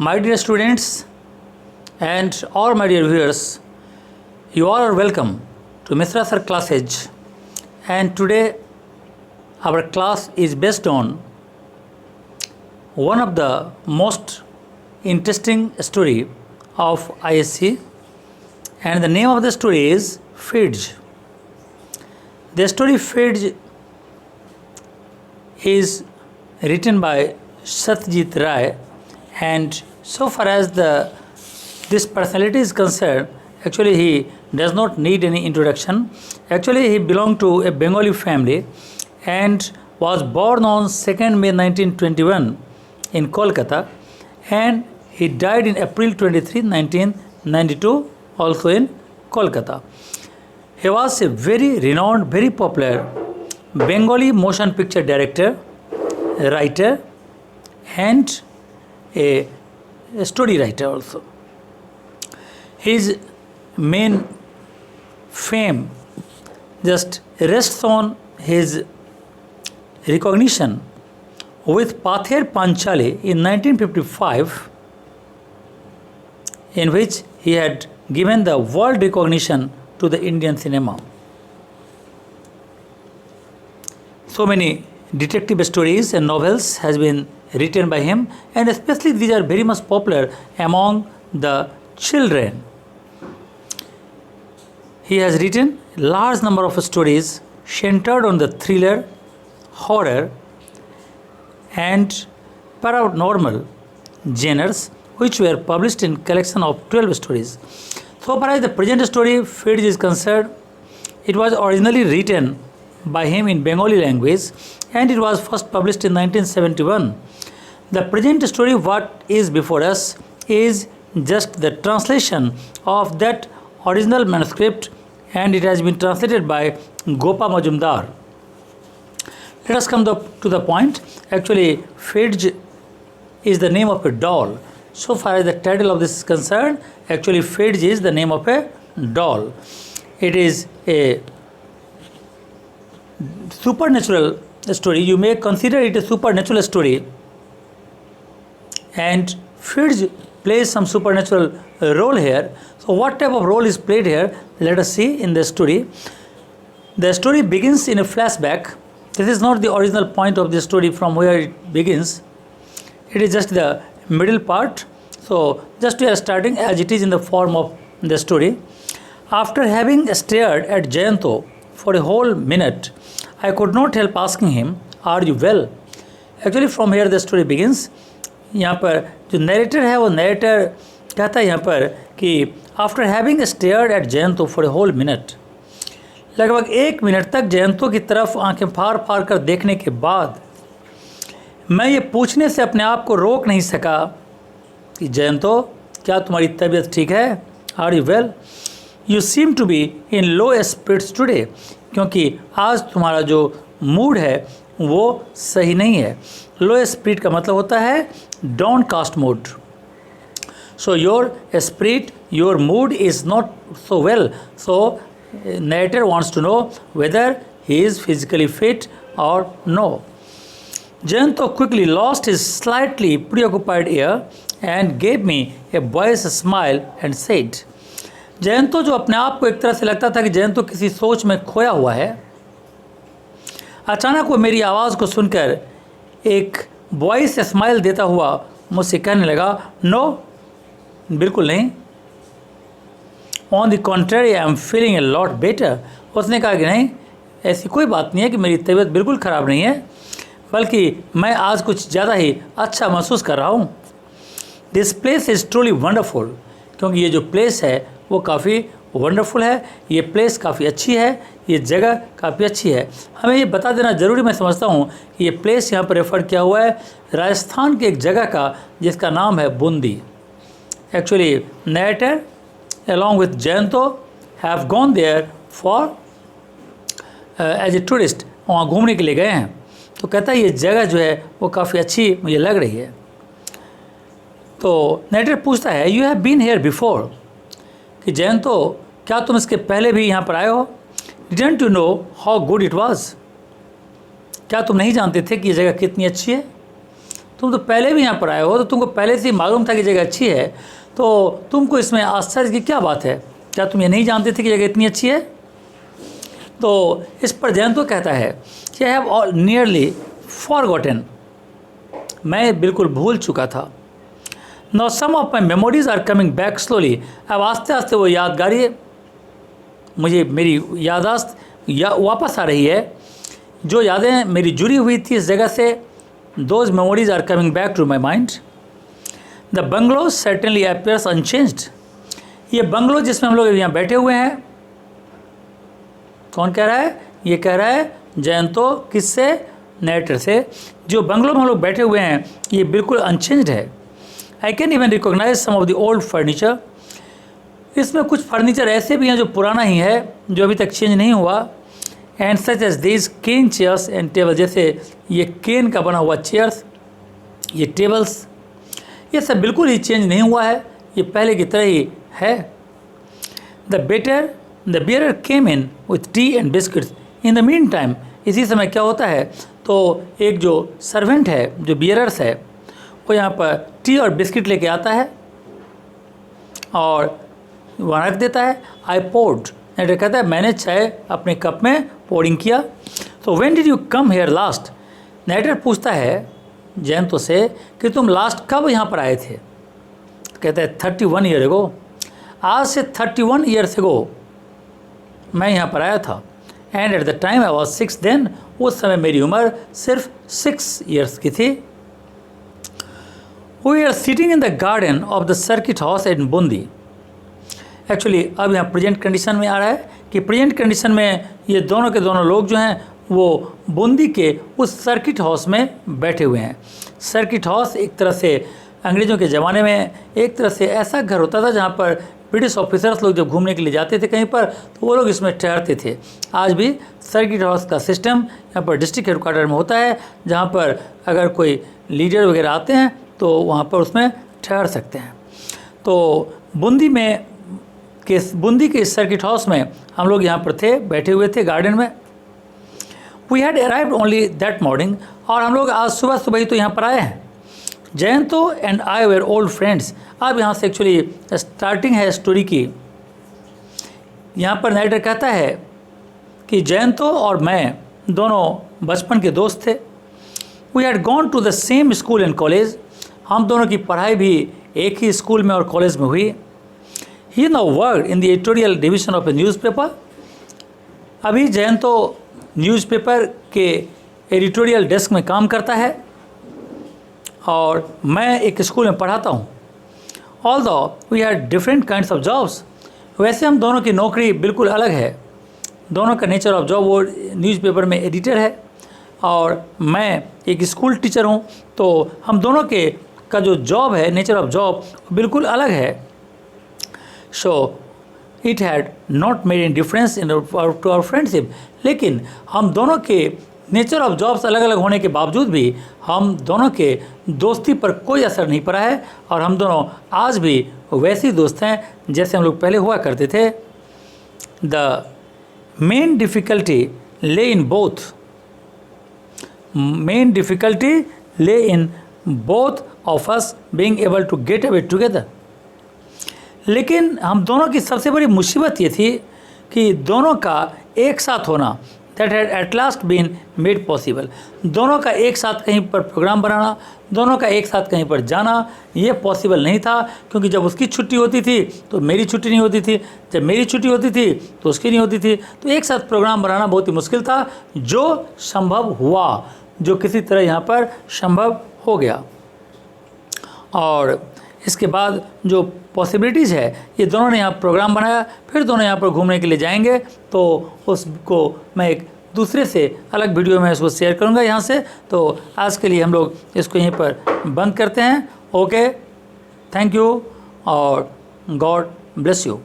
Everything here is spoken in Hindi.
My dear students and all my dear viewers, you all are welcome to Mishra Sir Classes, and today our class is based on one of the most interesting story of ISC, and the name of the story is Fidge. The story Fidge is written by Satyajit Ray, and so far as this personality is concerned, actually he does not need any introduction. Actually he belonged to a Bengali family and was born on 2nd May 1921 in Kolkata, and he died in April 23, 1992 also in Kolkata. He was a very renowned, very popular Bengali motion picture director, writer and a story writer also. His main fame just rests on his recognition with Pather Panchali in 1955, in which he had given the world recognition to the Indian cinema. So many detective stories and novels has been written by him, and especially these are very much popular among the children. He has written a large number of stories centered on the thriller, horror and paranormal genres, which were published in collection of 12 stories. So far as the present story Fidge is concerned, it was originally written by him in Bengali language and it was first published in 1971. The present story what is before us is just the translation of that original manuscript, and it has been translated by Gopa Majumdar. Let us come to the point. Actually Fidge is the name of a doll. So far as the title of this is concerned, actually Fidge is the name of a doll. It is a supernatural story. You may consider it a supernatural story, and Fidge plays some supernatural role here. So what type of role is played here? Let us see in the story. The story begins in a flashback. This is not the original point of the story from where it begins. It is just the middle part. So just we are starting as it is in the form of the story. After having stared at Jayanto for a whole minute, I could not help asking him, "Are you well?" Actually from here the story begins. यहाँ पर जो नरेटर है वो नरेटर कहता है यहाँ पर कि after having stared at Jayanto for a whole minute, लगभग 1 मिनट तक जयंतो की तरफ आंखें फाड़ फाड़ कर देखने के बाद मैं ये पूछने से अपने आप को रोक नहीं सका कि जयंतो, क्या तुम्हारी तबीयत ठीक है? Are you well? You seem to be in low spirits today, क्योंकि आज तुम्हारा जो मूड है वो सही नहीं है. लो स्पिरिट का मतलब होता है downcast mood. So your spirit, your mood is not so well. So narrator wants to know whether he is physically fit or no. Jayanto quickly lost his slightly preoccupied air and gave me a boyish smile and said, Jayanto जो अपने आप को एक तरह से लगता था कि जयंतो किसी सोच में खोया हुआ है, अचानक वो मेरी आवाज़ को सुनकर एक बॉयस स्माइल देता हुआ मुझसे कहने लगा, नो, बिल्कुल नहीं. On the contrary I am feeling a lot better. उसने कहा कि नहीं, ऐसी कोई बात नहीं है कि मेरी तबीयत बिल्कुल ख़राब नहीं है, बल्कि मैं आज कुछ ज़्यादा ही अच्छा महसूस कर रहा हूँ. This place is truly wonderful, क्योंकि ये जो प्लेस है वो काफ़ी वंडरफुल है. ये प्लेस काफ़ी अच्छी है, ये जगह काफ़ी अच्छी है. हमें ये बता देना ज़रूरी मैं समझता हूँ कि ये प्लेस यहाँ पर रेफ़र किया हुआ है राजस्थान की एक जगह का जिसका नाम है Bundi. Actually narrator along with Jayanto have gone there for as a tourist. वहाँ घूमने के लिए गए हैं. तो कहता है ये जगह जो है वो काफ़ी अच्छी मुझे लग रही है. तो नरेटर पूछता है, you have been here before, कि जयंतो क्या तुम इसके पहले भी यहाँ पर आए हो? Didn't you know how good it was, क्या तुम नहीं जानते थे कि ये जगह कितनी अच्छी है? तुम तो पहले भी यहाँ पर आए हो, तो तुमको पहले से ही मालूम था कि जगह अच्छी है, तो तुमको इसमें आश्चर्य की क्या बात है? क्या तुम ये नहीं जानते थे कि जगह इतनी अच्छी है? तो इस पर जयंतो कहता है कि आई हैव नियरली फॉरगॉटन, मैं बिल्कुल भूल चुका था। Now some of my memories are coming back slowly, अब आस्ते आस्ते वो यादगारी मुझे, मेरी याददाश्त वापस आ रही है। जो यादें मेरी जुड़ी हुई थी इस जगह से, those memories are coming back to my mind. The bungalow certainly appears unchanged, ये बंगलो जिसमें हम लोग यहाँ बैठे हुए हैं, कौन कह रहा है? ये कह रहा है जयंतो। किससे? नैरेटर से। जो बंगलो में हम लोग बैठे हुए हैं ये बिल्कुल अनचेंज्ड है। I can even recognise some of the old furniture, इसमें कुछ फर्नीचर ऐसे भी हैं जो पुराना ही है, जो अभी तक चेंज नहीं हुआ। And such as these cane chairs and table, जैसे ये केन का बना हुआ चेयर्स, ये टेबल्स, ये सब बिल्कुल ही चेंज नहीं हुआ है, ये पहले की तरह ही है। The bearer came in with T and biscuits in the mean time, इसी समय क्या होता है, तो एक जो सर्वेंट है, जो बियरर्स है, वो यहाँ पर टी और बिस्किट लेके आता है और वहाँ रख देता है। आई पोर्ड, नेटर कहता है मैंने चाय अपने कप में पोर्डिंग किया। तो when did you come here last, नेटर पूछता है जयंतो से कि तुम लास्ट कब यहाँ पर आए थे? कहता है 31 ईयर एगो, आज से 31 ईयर्स एगो मैं यहाँ पर आया था। And at the time I was 6 then, उस समय मेरी उम्र सिर्फ 6 ईयर्स की थी। We are sitting in the garden of the circuit house at Bundi. Actually अब यहाँ प्रेजेंट कंडीशन में आ रहा है कि प्रेजेंट कंडीशन में ये दोनों के दोनों लोग जो हैं वो बूंदी के उस सर्किट हाउस में बैठे हुए हैं। सर्किट हाउस एक तरह से अंग्रेज़ों के ज़माने में एक तरह से ऐसा घर होता था जहाँ पर ब्रिटिश ऑफिसर्स लोग जब घूमने के लिए जाते थे कहीं पर, तो वो लोग इसमें ठहरते थे। आज भी सर्किट हाउस का सिस्टम यहाँ पर डिस्ट्रिक्ट हेडक्वार्टर में होता है, जहाँ पर अगर कोई लीडर वगैरह आते हैं तो वहाँ पर उसमें ठहर सकते हैं। तो बूंदी के इस सर्किट हाउस में हम लोग यहाँ पर थे, बैठे हुए थे गार्डन में। We had arrived only that morning, और हम लोग आज सुबह ही तो यहाँ पर आए हैं। Jayanto and I were old friends. अब यहाँ से एक्चुअली स्टार्टिंग है स्टोरी की। यहाँ पर नाइटर कहता है कि जयंतो और मैं दोनों बचपन के दोस्त थे। We had gone to the same school and college, हम दोनों की पढ़ाई भी एक ही स्कूल में और कॉलेज में हुई। He now work in the editorial division of a newspaper. अभी जयंतो न्यूज़पेपर के एडिटोरियल डेस्क में काम करता है और मैं एक स्कूल में पढ़ाता हूँ। Although we had different kinds of jobs, वैसे हम दोनों की नौकरी बिल्कुल अलग है। दोनों का नेचर ऑफ जॉब, वो न्यूज़पेपर में एडिटर है और मैं एक स्कूल टीचर हूँ, तो हम दोनों का जो जॉब है, नेचर ऑफ जॉब बिल्कुल अलग है। So it had not made any difference into our friendship, लेकिन हम दोनों के नेचर ऑफ जॉब्स अलग अलग होने के बावजूद भी हम दोनों के दोस्ती पर कोई असर नहीं पड़ा है और हम दोनों आज भी वैसे ही दोस्त हैं जैसे हम लोग पहले हुआ करते थे। The main difficulty lay in both of us being able to get away together. लेकिन हम दोनों की सबसे बड़ी मुसीबत ये थी कि दोनों का एक साथ होना, that had at last been made possible. दोनों का एक साथ कहीं पर प्रोग्राम बनाना, दोनों का एक साथ कहीं पर जाना, ये पॉसिबल नहीं था, क्योंकि जब उसकी छुट्टी होती थी तो मेरी छुट्टी नहीं होती थी, जब मेरी छुट्टी होती थी तो उसकी नहीं होती थी। तो एक साथ प्रोग्राम बनाना बहुत ही मुश्किल था, जो संभव हुआ, जो किसी तरह यहाँ पर संभव हो गया। और इसके बाद जो पॉसिबिलिटीज़ है, ये दोनों ने यहाँ प्रोग्राम बनाया, फिर दोनों यहाँ पर घूमने के लिए जाएंगे, तो उसको मैं एक दूसरे से अलग वीडियो में इसको शेयर करूँगा यहाँ से। तो आज के लिए हम लोग इसको यहीं पर बंद करते हैं। ओके, थैंक यू और गॉड ब्लेस यू।